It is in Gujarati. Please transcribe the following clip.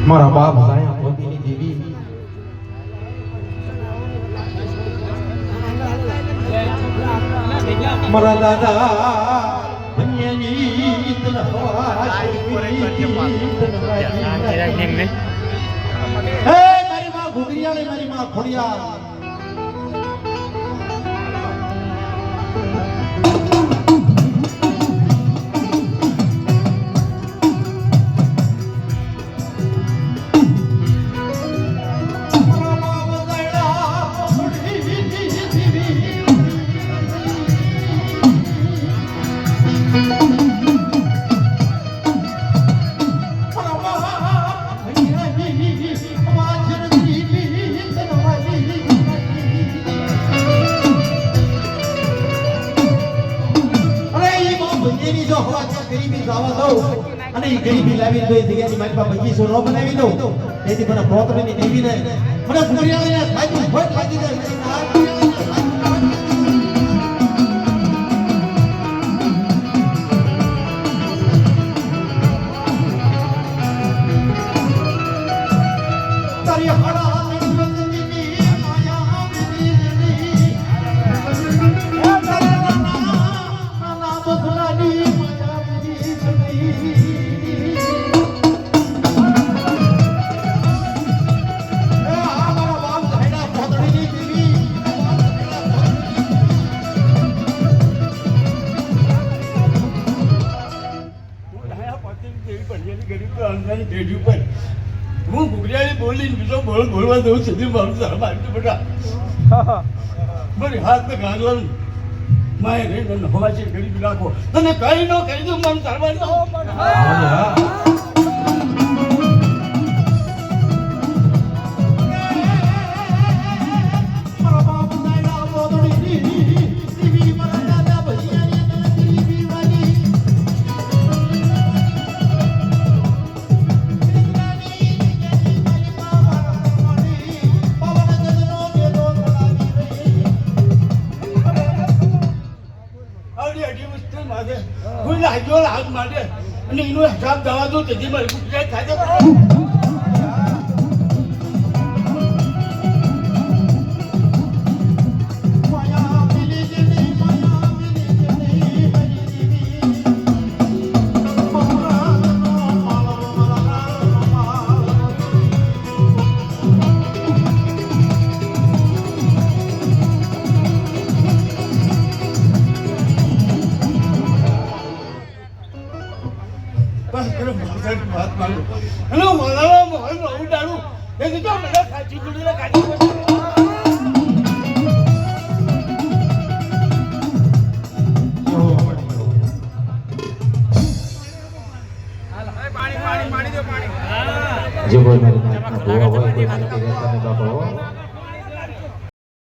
મારા બાપ સાયા પોતીની દેવી મારા દાદા ભણ્યાની તલવાર હે મારી માં ઘુગરિયાળી મારી માં ખોડિયા અને એ ગરીબી લાવી દો જગ્યાની મારી પાસે બગીચો ન બનાવી દો તેથી મને પ્રોતરીની દેવીને મને ઘુગરિયાળીને ખાઈ ભોજ લાગી જાય હું ઘુગરિયાળી બોલીને બીજો બોલવા દઉં સુધી મારું ધર્મ આવ્યું બેટા મારી હાથ ને ગાંગલ માય રે હવા છે ગરીબી રાખો તને કઈ ન કહી દઉં મારું ધર્મ હાથ માટે અને એનો હિસાબ દવા દો તેથી મારી ગુજરાત થાય જે કોઈ મારી નાતના ભૂવા હોય કોઈ મને કે રહેતા ને બાપા